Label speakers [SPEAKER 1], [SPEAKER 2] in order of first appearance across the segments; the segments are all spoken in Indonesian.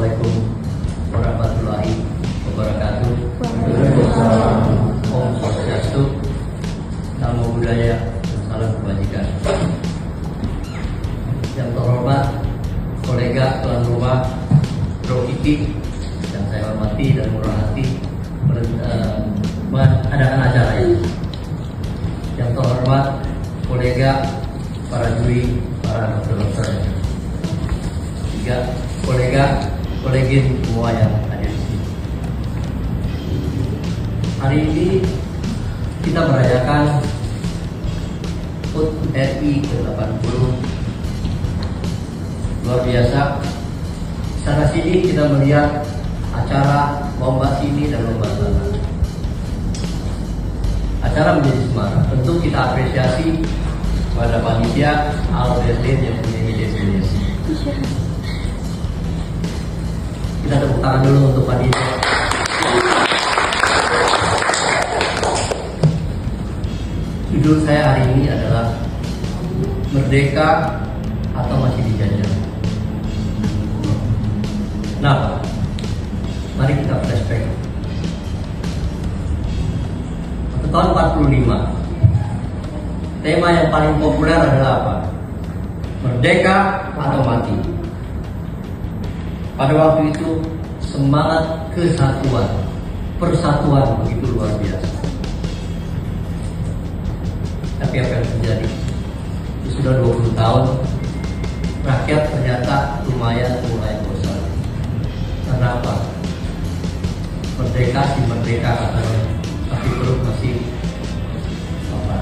[SPEAKER 1] Assalamualaikum warahmatullahi wabarakatuh. Om Swastiastu, Namo Buddhaya, salam kebajikan. Yang terhormat kolega tuan rumah Bro Kiki yang saya hormati dan murah hati mengadakan acara ini. Yang terhormat kolega para juri, para dokter-dokter, juga kolegin semua yang hadir di sini. Hari ini kita merayakan HUT RI ke-80. Luar biasa. Sana sini kita melihat acara lomba sini dan lomba sana. Acara menjadi semangat. Tentu kita apresiasi pada panitia Al-Berlin yang punya ide-ide. Kita tepuk tangan dulu untuk panitia. Judul saya hari ini adalah Merdeka atau Masih Dijajah. Nah, mari kita flashback. Pada tahun 45, tema yang paling populer adalah apa? Merdeka atau mati. Pada waktu itu semangat kesatuan, persatuan begitu luar biasa. Tapi apa yang terjadi? Sudah 20 tahun, rakyat ternyata mulai bosan. Kenapa? Merdeka sih merdeka katanya, tapi perut masih lapar.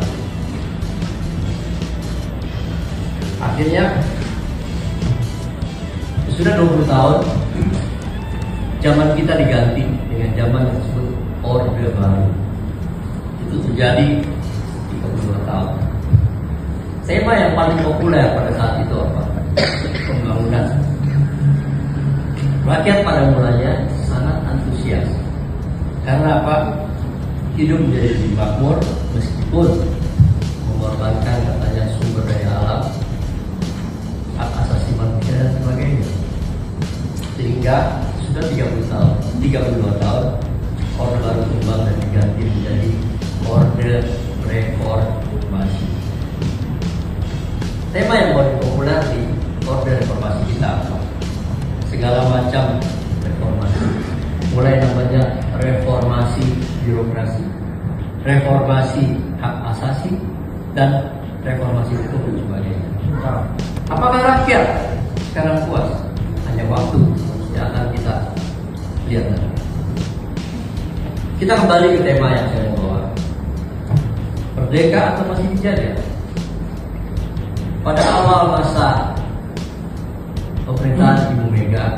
[SPEAKER 1] Akhirnya sudah 20 tahun, zaman kita diganti dengan zaman yang disebut Orde Baru. Itu terjadi 32 tahun. Tema yang paling populer pada saat itu apa? Pembangunan. Rakyat pada mulanya sangat antusias. Karena apa? Hidup menjadi lebih makmur meskipun mengorbankan katanya sumber daya alam, hak asasi manusia dan sebagainya. Sehingga sudah 32 tahun Orde Baru tumbang dan diganti menjadi Orde Reformasi. Tema yang paling populer di Orde Reformasi kita apa? Segala macam reformasi. Mulai namanya reformasi birokrasi, reformasi hak asasi, dan reformasi hukum dan sebagainya. Apakah rakyat sekarang puas? Hanya waktu yang akan kita lihat nanti. Kita kembali ke tema yang saya mau bawa. Merdeka atau masih dijajah? Pada awal masa pemerintahan Ibu Mega,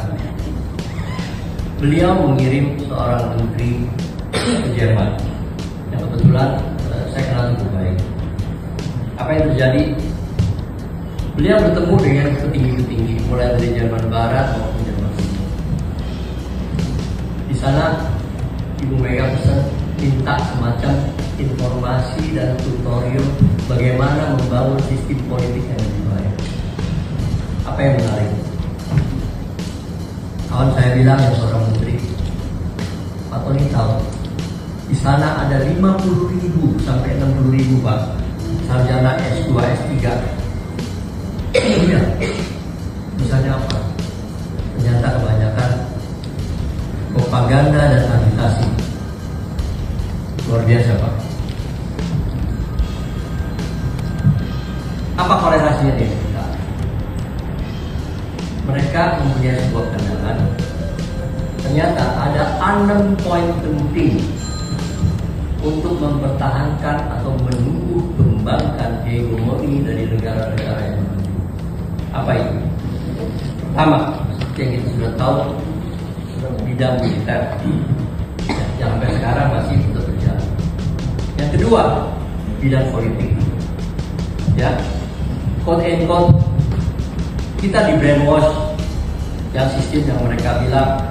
[SPEAKER 1] beliau mengirim seorang menteri ke Jerman yang kebetulan saya kenal cukup baik. Apa yang terjadi? Beliau bertemu dengan petinggi-petinggi mulai dari Jerman Barat maupun Jerman Timur. Di sana Ibu Mega pesan minta semacam informasi dan tutorial bagaimana membangun sistem politik yang lebih baik. Apa yang menarik? Kawan saya bilang yang seorang menteri, Pak Tony tahu di sana ada 50.000 sampai 60.000 Pak sarjana S2, S3. Iya. Misalnya apa? Ternyata kebanyakan propaganda dan agitasi. Luar biasa Pak. Apa korelasinya dengan kita? Mereka mempunyai sebuah pandangan. Ternyata ada 6 poin penting untuk mempertahankan atau menumbuh kembangkan hegemoni dari negara-negara yang maju. Apa itu? Pertama, yang kita sudah tahu, bidang militer yang sampai sekarang masih tetap berjalan. Yang kedua, bidang politik. Ya, quote and quote, kita di brainwash yang sistem yang mereka bilang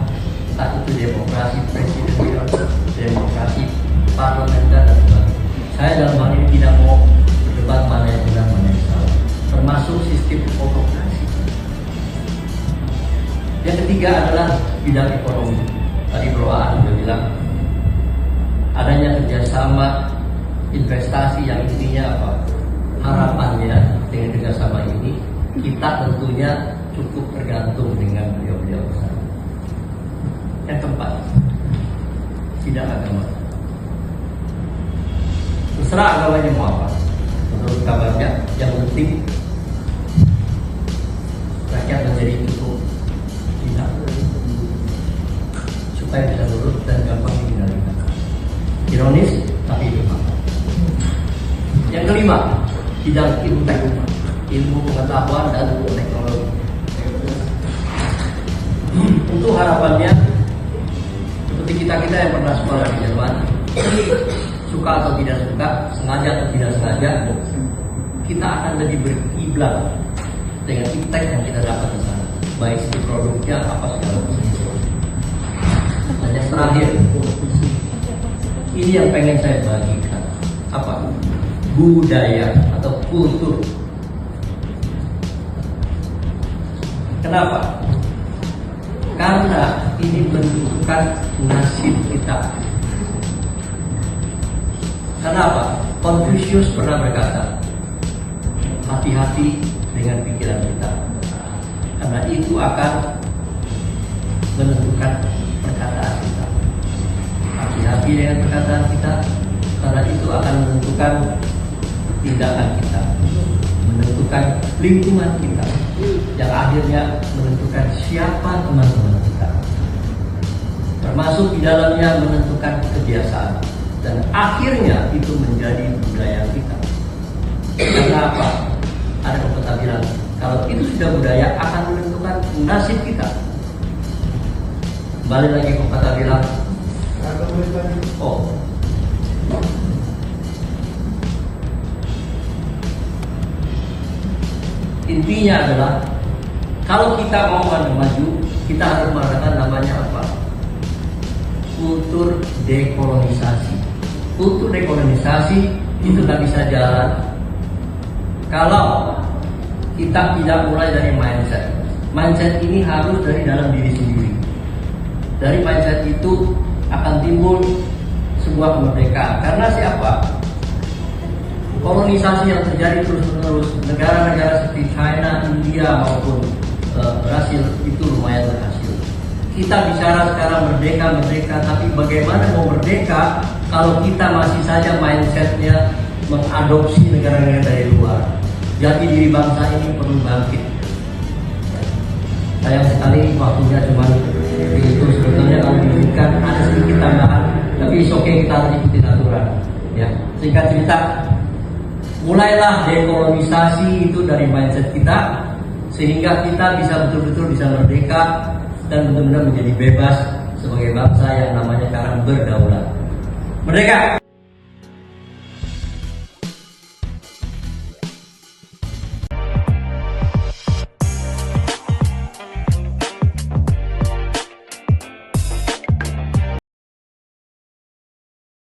[SPEAKER 1] entah itu demokrasi presidensial, demokrasi parlementer dan sebagainya. Saya dalam hal ini tidak mau berdebat mana yang benar mana yang salah, termasuk sistem autokrasi. Yang ketiga adalah bidang ekonomi. Tadi Bro Aan sudah bilang adanya kerjasama investasi yang intinya apa? Harapannya dengan kerjasama ini kita tentunya cukup tergantung dengan beliau-beliau besar. Yang keempat, bidang agama. Terserah agamanya mau apa. Menurut kabarnya yang penting rakyat menjadi cukup tidak, supaya bisa lurus dan gampang dikendalikan. Ironis tapi itu fakta. Yang kelima, bidang ilmu pengetahuan dan teknologi. Untuk harapannya seperti kita yang pernah sekolah di Jerman, suka atau tidak suka, sengaja atau tidak sengaja, kita akan lebih berkiblat dengan iptek yang kita dapat di sana, baik segi produknya apa segala macam. Dan yang terakhir, ini yang pengen saya bagikan, apa? Budaya atau kultur. Kenapa? Karena ini menentukan nasib kita. Kenapa? Confucius pernah berkata, hati-hati dengan pikiran kita, karena itu akan menentukan perkataan kita. Hati-hati dengan perkataan kita, karena itu akan menentukan tindakan kita, menentukan lingkungan kita, yang akhirnya menentukan siapa teman-teman kita, termasuk di dalamnya menentukan kebiasaan, dan akhirnya itu menjadi budaya kita. Karena apa? Ada pepatah bilang, kalau itu sudah budaya akan menentukan nasib kita. Kembali lagi pepatah bilang, oh, intinya adalah kalau kita mau maju, kita harus mengadakan namanya apa? Kultur dekolonisasi. Kultur dekolonisasi itu nggak bisa jalan kalau kita tidak mulai dari mindset. Mindset ini harus dari dalam diri sendiri. Dari mindset itu akan timbul sebuah kemerdekaan. Karena siapa? Kolonisasi yang terjadi terus-menerus, negara-negara seperti China, India maupun Brasil itu lumayan berhasil. Kita bicara sekarang merdeka, tapi bagaimana mau merdeka kalau kita masih saja mindsetnya mengadopsi negara-negara dari luar. Jati diri bangsa ini perlu bangkit. Sayang sekali waktunya cuma itu. Sebetulnya kalau diberikan ada sedikit tambahan, tapi oke, kita harus ikuti aturan. Ya, singkat cerita, mulailah dekolonisasi itu dari mindset kita, sehingga kita bisa betul-betul bisa merdeka dan benar-benar menjadi bebas sebagai bangsa yang namanya sekarang berdaulat. Merdeka!